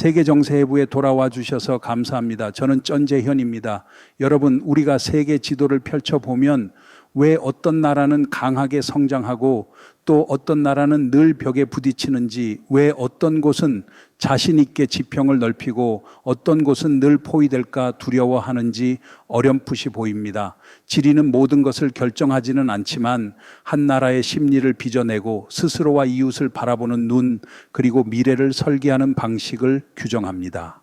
세계정세회부에 돌아와 주셔서 감사합니다. 저는 전재현입니다. 여러분, 우리가 세계 지도를 펼쳐보면 왜 어떤 나라는 강하게 성장하고 또 어떤 나라는 늘 벽에 부딪히는지, 왜 어떤 곳은 자신 있게 지평을 넓히고 어떤 곳은 늘 포위될까 두려워하는지 어렴풋이 보입니다. 지리는 모든 것을 결정하지는 않지만 한 나라의 심리를 빚어내고 스스로와 이웃을 바라보는 눈, 그리고 미래를 설계하는 방식을 규정합니다.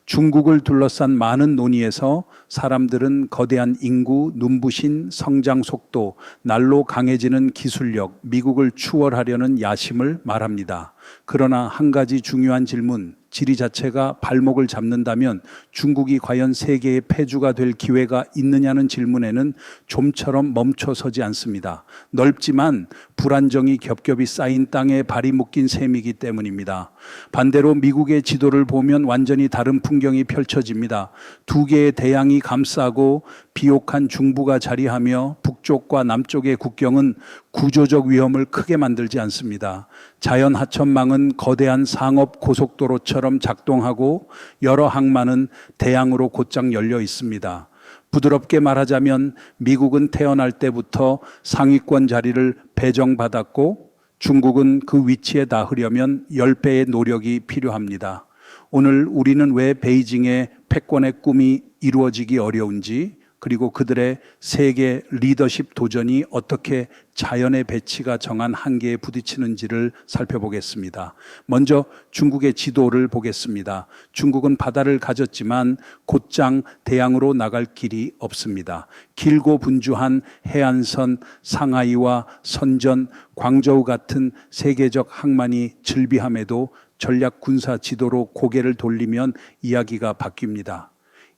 중국을 둘러싼 많은 논의에서 사람들은 거대한 인구, 눈부신 성장 속도, 날로 강해지는 기술력, 미국을 추월하려는 야심을 말합니다. 그러나 한 가지 중요한 질문, 지리 자체가 발목을 잡는다면 중국이 과연 세계의 패주가 될 기회가 있느냐는 질문에는 좀처럼 멈춰서지 않습니다. 넓지만 불안정이 겹겹이 쌓인 땅에 발이 묶인 셈이기 때문입니다. 반대로 미국의 지도를 보면 완전히 다른 풍경이 펼쳐집니다. 두 개의 대양이 감싸고 비옥한 중부가 자리하며 북쪽과 남쪽의 국경은 구조적 위험을 크게 만들지 않습니다. 자연 하천망은 거대한 상업 고속도로처럼 작동하고 여러 항만은 대양으로 곧장 열려 있습니다. 부드럽게 말하자면 미국은 태어날 때부터 상위권 자리를 배정받았고 중국은 그 위치에 닿으려면 10배의 노력이 필요합니다. 오늘 우리는 왜 베이징의 패권의 꿈이 이루어지기 어려운지, 그리고 그들의 세계 리더십 도전이 어떻게 자연의 배치가 정한 한계에 부딪히는지를 살펴보겠습니다. 먼저 중국의 지도를 보겠습니다. 중국은 바다를 가졌지만 곧장 대양으로 나갈 길이 없습니다. 길고 분주한 해안선, 상하이와 선전, 광저우 같은 세계적 항만이 즐비함에도 전략 군사 지도로 고개를 돌리면 이야기가 바뀝니다.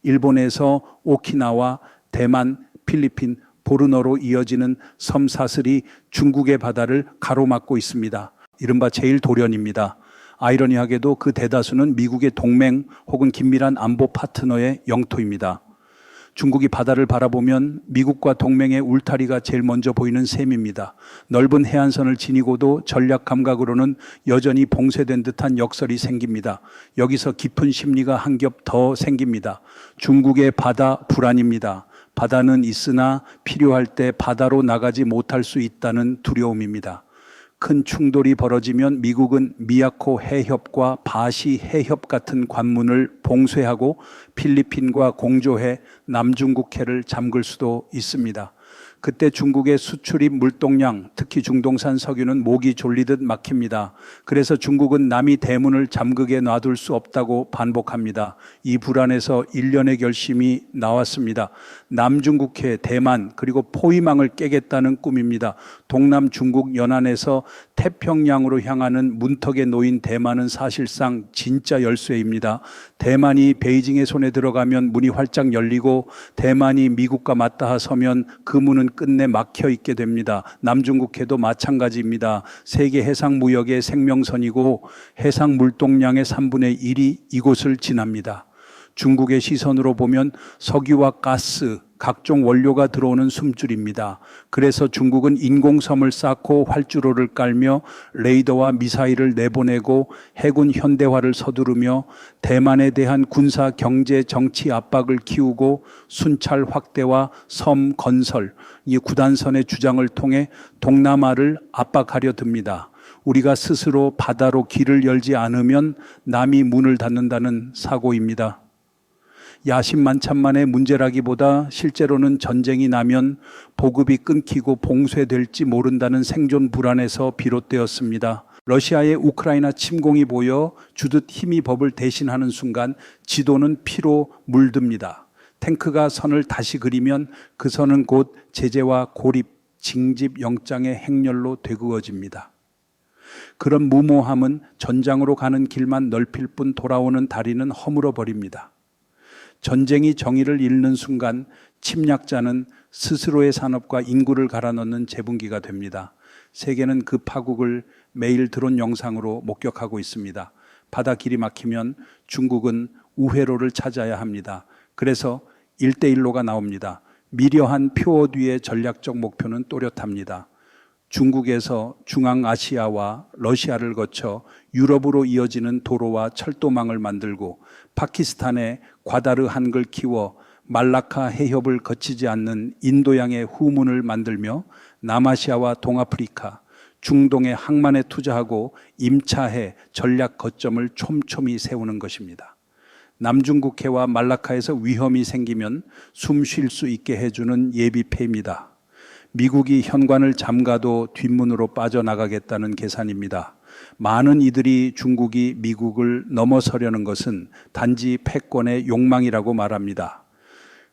일본에서 오키나와, 대만, 필리핀, 보르노로 이어지는 섬 사슬이 중국의 바다를 가로막고 있습니다. 이른바 제1도련입니다. 아이러니하게도 그 대다수는 미국의 동맹 혹은 긴밀한 안보 파트너의 영토입니다. 중국이 바다를 바라보면 미국과 동맹의 울타리가 제일 먼저 보이는 셈입니다. 넓은 해안선을 지니고도 전략 감각으로는 여전히 봉쇄된 듯한 역설이 생깁니다. 여기서 깊은 심리가 한 겹 더 생깁니다. 중국의 바다 불안입니다. 바다는 있으나 필요할 때 바다로 나가지 못할 수 있다는 두려움입니다. 큰 충돌이 벌어지면 미국은 미야코 해협과 바시 해협 같은 관문을 봉쇄하고 필리핀과 공조해 남중국해를 잠글 수도 있습니다. 그때 중국의 수출입 물동량, 특히 중동산 석유는 목이 졸리듯 막힙니다. 그래서 중국은 남이 대문을 잠그게 놔둘 수 없다고 반복합니다. 이 불안에서 일련의 결심이 나왔습니다. 남중국해, 대만, 그리고 포위망을 깨겠다는 꿈입니다. 동남 중국 연안에서 태평양으로 향하는 문턱에 놓인 대만은 사실상 진짜 열쇠입니다. 대만이 베이징의 손에 들어가면 문이 활짝 열리고 대만이 미국과 맞닿아 서면 그 문은 끝내 막혀 있게 됩니다. 남중국해도 마찬가지입니다. 세계 해상 무역의 생명선이고 해상 물동량의 3분의 1이 이곳을 지납니다. 중국의 시선으로 보면 석유와 가스, 각종 원료가 들어오는 숨줄입니다. 그래서 중국은 인공섬을 쌓고 활주로를 깔며 레이더와 미사일을 내보내고 해군 현대화를 서두르며 대만에 대한 군사, 경제, 정치 압박을 키우고 순찰 확대와 섬 건설, 이 구단선의 주장을 통해 동남아를 압박하려 듭니다. 우리가 스스로 바다로 길을 열지 않으면 남이 문을 닫는다는 사고입니다. 야심만찬만의 문제라기보다 실제로는 전쟁이 나면 보급이 끊기고 봉쇄될지 모른다는 생존 불안에서 비롯되었습니다. 러시아의 우크라이나 침공이 보여 주듯 힘이 법을 대신하는 순간 지도는 피로 물듭니다. 탱크가 선을 다시 그리면 그 선은 곧 제재와 고립, 징집 영장의 행렬로 되그어집니다. 그런 무모함은 전장으로 가는 길만 넓힐 뿐 돌아오는 다리는 허물어 버립니다. 전쟁이 정의를 잃는 순간 침략자는 스스로의 산업과 인구를 갈아넣는 제분기가 됩니다. 세계는 그 파국을 매일 드론 영상으로 목격하고 있습니다. 바다 길이 막히면 중국은 우회로를 찾아야 합니다. 그래서 1대1로가 나옵니다. 미려한 표어 뒤의 전략적 목표는 또렷합니다. 중국에서 중앙아시아와 러시아를 거쳐 유럽으로 이어지는 도로와 철도망을 만들고 파키스탄에 과다르 한글 키워 말라카 해협을 거치지 않는 인도양의 후문을 만들며 남아시아와 동아프리카, 중동의 항만에 투자하고 임차해 전략 거점을 촘촘히 세우는 것입니다. 남중국해와 말라카에서 위험이 생기면 숨 쉴 수 있게 해주는 예비패입니다. 미국이 현관을 잠가도 뒷문으로 빠져나가겠다는 계산입니다. 많은 이들이 중국이 미국을 넘어서려는 것은 단지 패권의 욕망이라고 말합니다.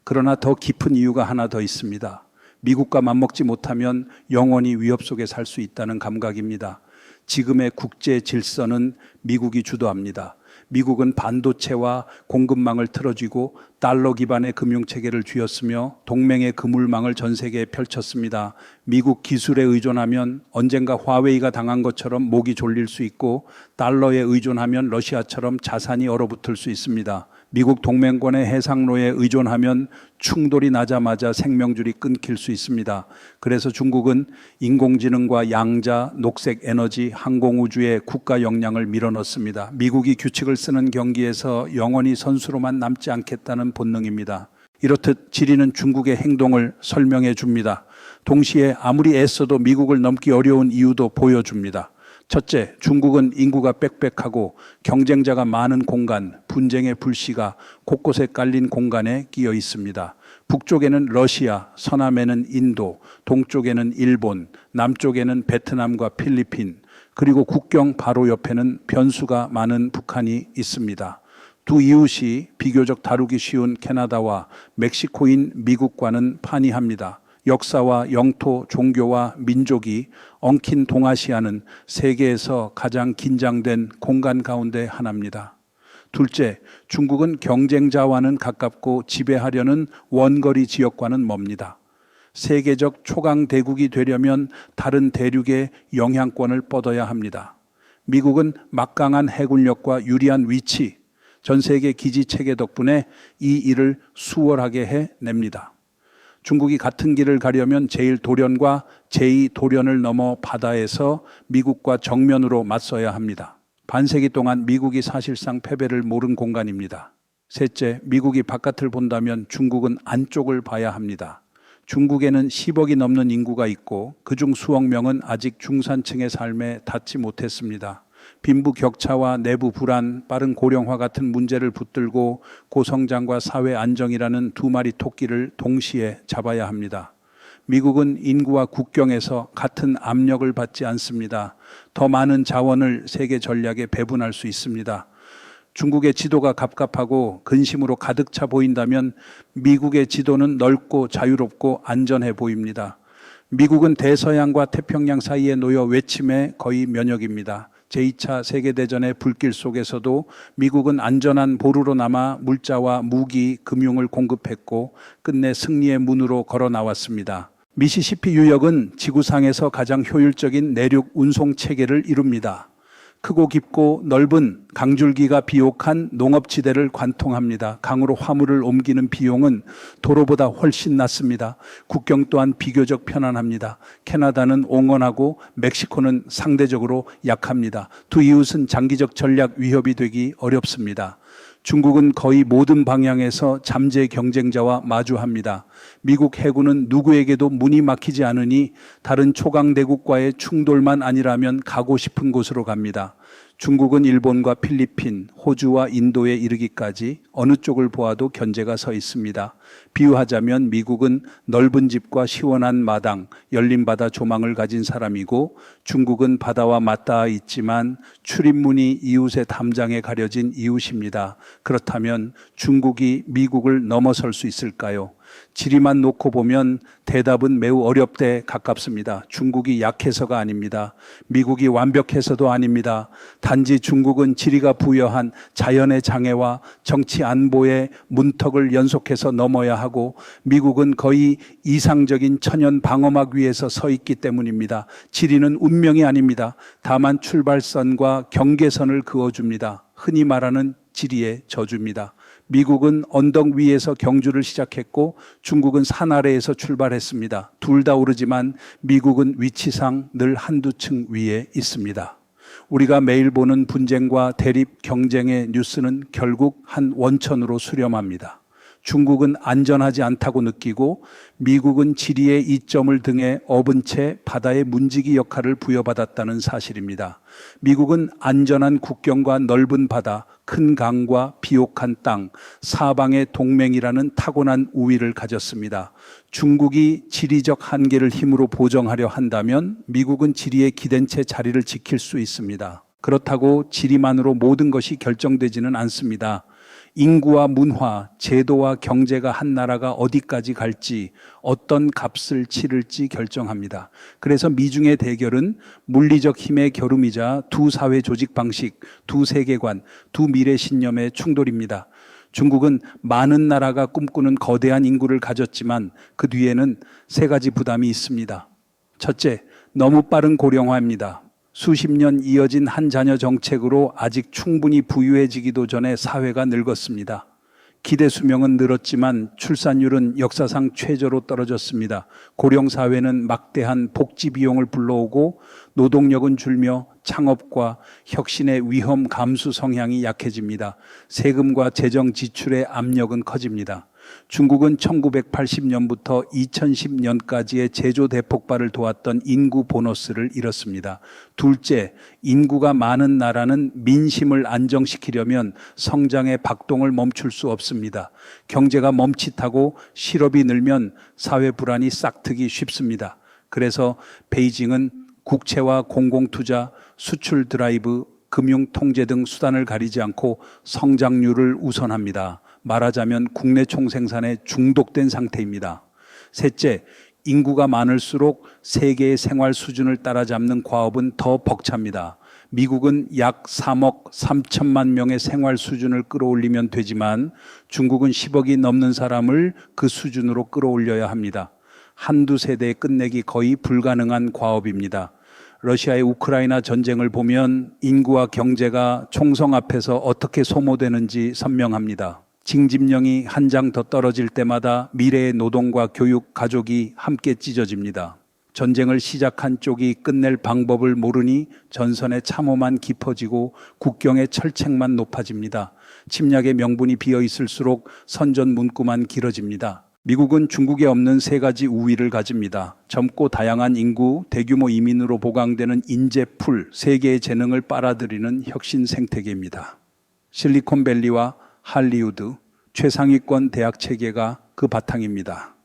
그러나 더 깊은 이유가 하나 더 있습니다. 미국과 맞먹지 못하면 영원히 위협 속에 살 수 있다는 감각입니다. 지금의 국제 질서는 미국이 주도합니다. 미국은 반도체와 공급망을 틀어쥐고 달러 기반의 금융체계를 쥐었으며 동맹의 그물망을 전 세계에 펼쳤습니다. 미국 기술에 의존하면 언젠가 화웨이가 당한 것처럼 목이 졸릴 수 있고 달러에 의존하면 러시아처럼 자산이 얼어붙을 수 있습니다. 미국 동맹권의 해상로에 의존하면 충돌이 나자마자 생명줄이 끊길 수 있습니다. 그래서 중국은 인공지능과 양자, 녹색 에너지, 항공우주에 국가 역량을 밀어넣습니다. 미국이 규칙을 쓰는 경기에서 영원히 선수로만 남지 않겠다는 본능입니다. 이렇듯 지리는 중국의 행동을 설명해 줍니다. 동시에 아무리 애써도 미국을 넘기 어려운 이유도 보여줍니다. 첫째, 중국은 인구가 빽빽하고 경쟁자가 많은 공간, 분쟁의 불씨가 곳곳에 깔린 공간에 끼어 있습니다. 북쪽에는 러시아, 서남에는 인도, 동쪽에는 일본, 남쪽에는 베트남과 필리핀, 그리고 국경 바로 옆에는 변수가 많은 북한이 있습니다. 두 이웃이 비교적 다루기 쉬운 캐나다와 멕시코인 미국과는 판이합니다. 역사와 영토, 종교와 민족이 엉킨 동아시아는 세계에서 가장 긴장된 공간 가운데 하나입니다. 둘째, 중국은 경쟁자와는 가깝고 지배하려는 원거리 지역과는 멉니다. 세계적 초강 대국이 되려면 다른 대륙의 영향권을 뻗어야 합니다. 미국은 막강한 해군력과 유리한 위치, 전 세계 기지 체계 덕분에 이 일을 수월하게 해냅니다. 중국이 같은 길을 가려면 제1도련과 제2도련을 넘어 바다에서 미국과 정면으로 맞서야 합니다. 반세기 동안 미국이 사실상 패배를 모른 공간입니다. 셋째, 미국이 바깥을 본다면 중국은 안쪽을 봐야 합니다. 중국에는 10억이 넘는 인구가 있고 그중 수억 명은 아직 중산층의 삶에 닿지 못했습니다. 빈부격차와 내부 불안, 빠른 고령화 같은 문제를 붙들고 고성장과 사회 안정이라는 두 마리 토끼를 동시에 잡아야 합니다. 미국은 인구와 국경에서 같은 압력을 받지 않습니다. 더 많은 자원을 세계 전략에 배분할 수 있습니다. 중국의 지도가 갑갑하고 근심으로 가득 차 보인다면 미국의 지도는 넓고 자유롭고 안전해 보입니다. 미국은 대서양과 태평양 사이에 놓여 외침에 거의 면역입니다. 제2차 세계대전의 불길 속에서도 미국은 안전한 보루로 남아 물자와 무기, 금융을 공급했고 끝내 승리의 문으로 걸어 나왔습니다. 미시시피 유역은 지구상에서 가장 효율적인 내륙 운송 체계를 이룹니다. 크고 깊고 넓은 강줄기가 비옥한 농업지대를 관통합니다. 강으로 화물을 옮기는 비용은 도로보다 훨씬 낮습니다. 국경 또한 비교적 편안합니다. 캐나다는 온건하고 멕시코는 상대적으로 약합니다. 두 이웃은 장기적 전략 위협이 되기 어렵습니다. 중국은 거의 모든 방향에서 잠재 경쟁자와 마주합니다. 미국 해군은 누구에게도 문이 막히지 않으니 다른 초강대국과의 충돌만 아니라면 가고 싶은 곳으로 갑니다. 중국은 일본과 필리핀, 호주와 인도에 이르기까지 어느 쪽을 보아도 견제가 서 있습니다. 비유하자면 미국은 넓은 집과 시원한 마당, 열린 바다 조망을 가진 사람이고 중국은 바다와 맞닿아 있지만 출입문이 이웃의 담장에 가려진 이웃입니다. 그렇다면 중국이 미국을 넘어설 수 있을까요? 지리만 놓고 보면 대답은 매우 어렵대 가깝습니다. 중국이 약해서가 아닙니다. 미국이 완벽해서도 아닙니다. 단지 중국은 지리가 부여한 자연의 장애와 정치 안보의 문턱을 연속해서 넘어야 하고 미국은 거의 이상적인 천연 방어막 위에서 서 있기 때문입니다. 지리는 운명이 아닙니다. 다만 출발선과 경계선을 그어줍니다. 흔히 말하는 지리의 저주입니다. 미국은 언덕 위에서 경주를 시작했고 중국은 산 아래에서 출발했습니다. 둘 다 오르지만 미국은 위치상 늘 한두 층 위에 있습니다. 우리가 매일 보는 분쟁과 대립, 경쟁의 뉴스는 결국 한 원천으로 수렴합니다. 중국은 안전하지 않다고 느끼고 미국은 지리의 이점을 등에 업은 채 바다의 문지기 역할을 부여받았다는 사실입니다. 미국은 안전한 국경과 넓은 바다, 큰 강과 비옥한 땅, 사방의 동맹이라는 타고난 우위를 가졌습니다. 중국이 지리적 한계를 힘으로 보정하려 한다면 미국은 지리에 기댄 채 자리를 지킬 수 있습니다. 그렇다고 지리만으로 모든 것이 결정되지는 않습니다. 인구와 문화, 제도와 경제가 한 나라가 어디까지 갈지, 어떤 값을 치를지 결정합니다. 그래서 미중의 대결은 물리적 힘의 겨rum이자 두 사회 조직 방식, 두 세계관, 두 미래 신념의 충돌입니다. 중국은 많은 나라가 꿈꾸는 거대한 인구를 가졌지만 그 뒤에는 세 가지 부담이 있습니다. 첫째, 너무 빠른 고령화입니다. 수십 년 이어진 한 자녀 정책으로 아직 충분히 부유해지기도 전에 사회가 늙었습니다. 기대 수명은 늘었지만 출산율은 역사상 최저로 떨어졌습니다. 고령 사회는 막대한 복지 비용을 불러오고 노동력은 줄며 창업과 혁신의 위험 감수 성향이 약해집니다. 세금과 재정 지출의 압력은 커집니다. 중국은 1980년부터 2010년까지의 제조 대폭발을 도왔던 인구 보너스를 잃었습니다. 둘째, 인구가 많은 나라는 민심을 안정시키려면 성장의 박동을 멈출 수 없습니다. 경제가 멈칫하고 실업이 늘면 사회 불안이 싹트기 쉽습니다. 그래서 베이징은 국채와 공공투자, 수출 드라이브, 금융 통제 등 수단을 가리지 않고 성장률을 우선합니다. 말하자면 국내 총생산에 중독된 상태입니다. 셋째, 인구가 많을수록 세계의 생활 수준을 따라잡는 과업은 더 벅찹니다. 미국은 약 3억 3천만 명의 생활 수준을 끌어올리면 되지만 중국은 10억이 넘는 사람을 그 수준으로 끌어올려야 합니다. 한두 세대에 끝내기 거의 불가능한 과업입니다. 러시아의 우크라이나 전쟁을 보면 인구와 경제가 총성 앞에서 어떻게 소모되는지 선명합니다. 징집령이 한 장 더 떨어질 때마다 미래의 노동과 교육, 가족이 함께 찢어집니다. 전쟁을 시작한 쪽이 끝낼 방법을 모르니 전선의 참호만 깊어지고 국경의 철책만 높아집니다. 침략의 명분이 비어 있을수록 선전 문구만 길어집니다. 미국은 중국에 없는 세 가지 우위를 가집니다. 젊고 다양한 인구, 대규모 이민으로 보강되는 인재풀, 세계의 재능을 빨아들이는 혁신 생태계입니다. 실리콘밸리와 할리우드, 최상위권 대학 체계가 그 바탕입니다.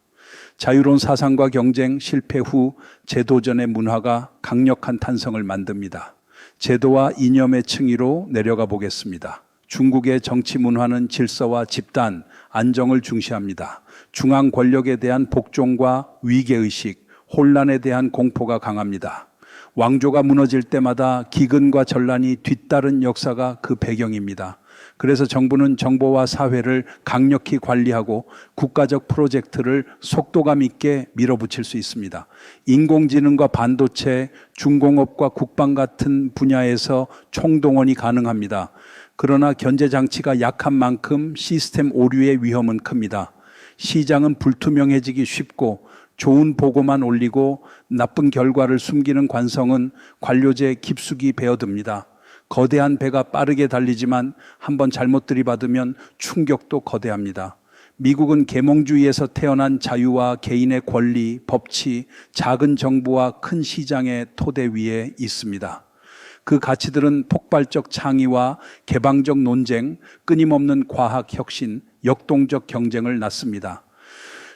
자유로운 사상과 경쟁, 실패 후 제도전의 문화가 강력한 탄성을 만듭니다. 제도와 이념의 층위로 내려가 보겠습니다. 중국의 정치 문화는 질서와 집단, 안정을 중시합니다. 중앙 권력에 대한 복종과 위계의식, 혼란에 대한 공포가 강합니다. 왕조가 무너질 때마다 기근과 전란이 뒤따른 역사가 그 배경입니다. 그래서 정부는 정보와 사회를 강력히 관리하고 국가적 프로젝트를 속도감 있게 밀어붙일 수 있습니다. 인공지능과 반도체, 중공업과 국방 같은 분야에서 총동원이 가능합니다. 그러나 견제장치가 약한 만큼 시스템 오류의 위험은 큽니다. 시장은 불투명해지기 쉽고 좋은 보고만 올리고 나쁜 결과를 숨기는 관성은 관료제 깊숙이 배어듭니다. 거대한 배가 빠르게 달리지만 한번 잘못 들이받으면 충격도 거대합니다. 미국은 계몽주의에서 태어난 자유와 개인의 권리, 법치, 작은 정부와 큰 시장의 토대 위에 있습니다. 그 가치들은 폭발적 창의와 개방적 논쟁, 끊임없는 과학 혁신, 역동적 경쟁을 낳습니다.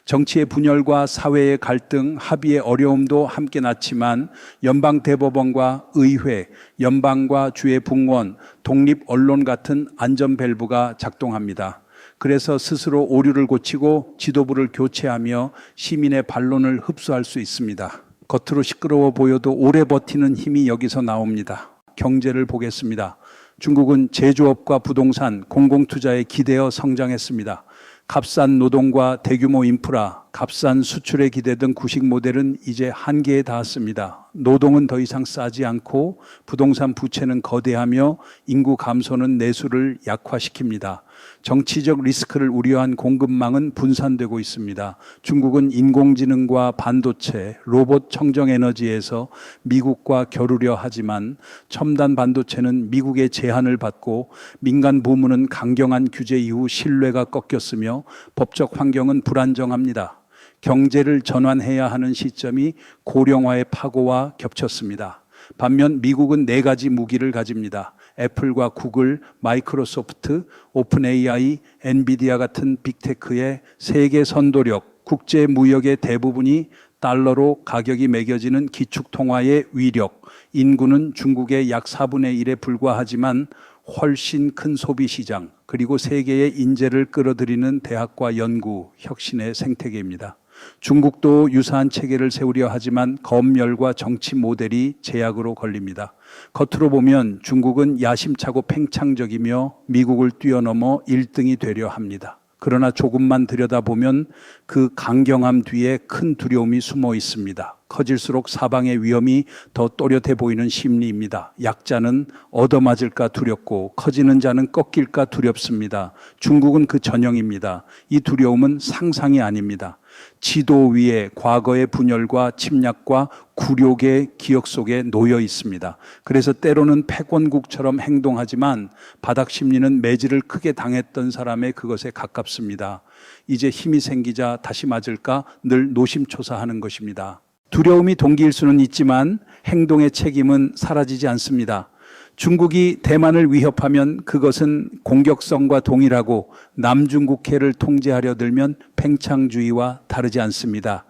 정치의 분열과 사회의 갈등, 합의의 어려움도 함께 낳지만 연방대법원과 의회, 연방과 주의 북원, 독립 언론 같은 안전밸브가 작동합니다. 그래서 스스로 오류를 고치고 지도부를 교체하며 시민의 반론을 흡수할 수 있습니다. 겉으로 시끄러워 보여도 오래 버티는 힘이 여기서 나옵니다. 경제를 보겠습니다. 중국은 제조업과 부동산, 공공투자에 기대어 성장했습니다. 값싼 노동과 대규모 인프라, 값싼 수출에 기대던 구식 모델은 이제 한계에 닿았습니다. 노동은 더 이상 싸지 않고 부동산 부채는 거대하며 인구 감소는 내수를 약화시킵니다. 정치적 리스크를 우려한 공급망은 분산되고 있습니다. 중국은 인공지능과 반도체, 로봇 청정 에너지에서 미국과 겨루려 하지만 첨단 반도체는 미국의 제한을 받고 민간 부문은 강경한 규제 이후 신뢰가 꺾였으며 법적 환경은 불안정합니다. 경제를 전환해야 하는 시점이 고령화의 파고와 겹쳤습니다. 반면 미국은 4가지 무기를 가집니다. 애플과 구글, 마이크로소프트, 오픈 AI, 엔비디아 같은 빅테크의 세계 선도력, 국제 무역의 대부분이 달러로 가격이 매겨지는 기축통화의 위력, 인구는 중국의 약 4분의 1에 불과하지만 훨씬 큰 소비시장, 그리고 세계의 인재를 끌어들이는 대학과 연구, 혁신의 생태계입니다. 중국도 유사한 체계를 세우려 하지만 검열과 정치 모델이 제약으로 걸립니다. 겉으로 보면 중국은 야심차고 팽창적이며 미국을 뛰어넘어 1등이 되려 합니다. 그러나 조금만 들여다보면 그 강경함 뒤에 큰 두려움이 숨어 있습니다. 커질수록 사방의 위험이 더 또렷해 보이는 심리입니다. 약자는 얻어맞을까 두렵고 커지는 자는 꺾일까 두렵습니다. 중국은 그 전형입니다. 이 두려움은 상상이 아닙니다. 지도 위에 과거의 분열과 침략과 굴욕의 기억 속에 놓여 있습니다. 그래서 때로는 패권국처럼 행동하지만 바닥 심리는 매질을 크게 당했던 사람의 그것에 가깝습니다. 이제 힘이 생기자 다시 맞을까 늘 노심초사하는 것입니다. 두려움이 동기일 수는 있지만 행동의 책임은 사라지지 않습니다. 중국이 대만을 위협하면 그것은 공격성과 동일하고 남중국해를 통제하려 들면 팽창주의와 다르지 않습니다.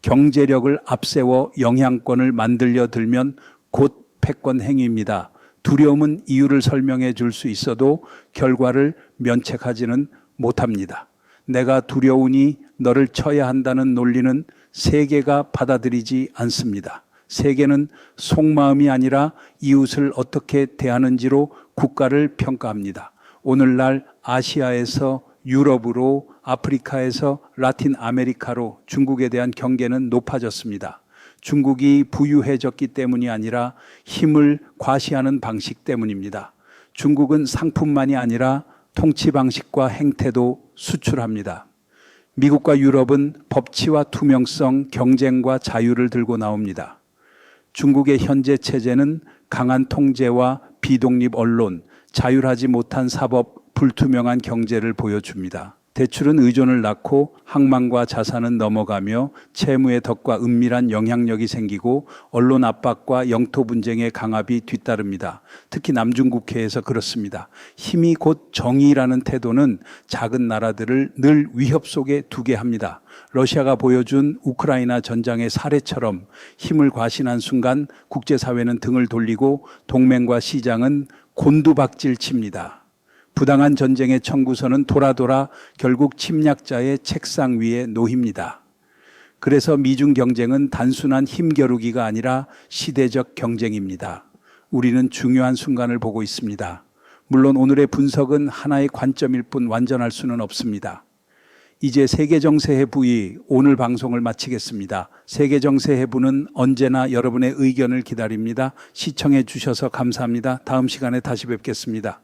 경제력을 앞세워 영향권을 만들려 들면 곧 패권 행위입니다. 두려움은 이유를 설명해 줄 수 있어도 결과를 면책하지는 못합니다. 내가 두려우니 너를 쳐야 한다는 논리는 세계가 받아들이지 않습니다. 세계는 속마음이 아니라 이웃을 어떻게 대하는지로 국가를 평가합니다. 오늘날 아시아에서 유럽으로, 아프리카에서 라틴 아메리카로 중국에 대한 경계는 높아졌습니다. 중국이 부유해졌기 때문이 아니라 힘을 과시하는 방식 때문입니다. 중국은 상품만이 아니라 통치 방식과 행태도 수출합니다. 미국과 유럽은 법치와 투명성, 경쟁과 자유를 들고 나옵니다. 중국의 현재 체제는 강한 통제와 비독립 언론, 자율하지 못한 사법, 불투명한 경제를 보여줍니다. 대출은 의존을 낳고 항만과 자산은 넘어가며 채무의 덕과 은밀한 영향력이 생기고 언론 압박과 영토 분쟁의 강압이 뒤따릅니다. 특히 남중국해에서 그렇습니다. 힘이 곧 정의라는 태도는 작은 나라들을 늘 위협 속에 두게 합니다. 러시아가 보여준 우크라이나 전장의 사례처럼 힘을 과신한 순간 국제사회는 등을 돌리고 동맹과 시장은 곤두박질 칩니다. 부당한 전쟁의 청구서는 돌아 결국 침략자의 책상 위에 놓입니다. 그래서 미중 경쟁은 단순한 힘겨루기가 아니라 시대적 경쟁입니다. 우리는 중요한 순간을 보고 있습니다. 물론 오늘의 분석은 하나의 관점일 뿐 완전할 수는 없습니다. 이제 세계정세해부의 오늘 방송을 마치겠습니다. 세계정세해부는 언제나 여러분의 의견을 기다립니다. 시청해 주셔서 감사합니다. 다음 시간에 다시 뵙겠습니다.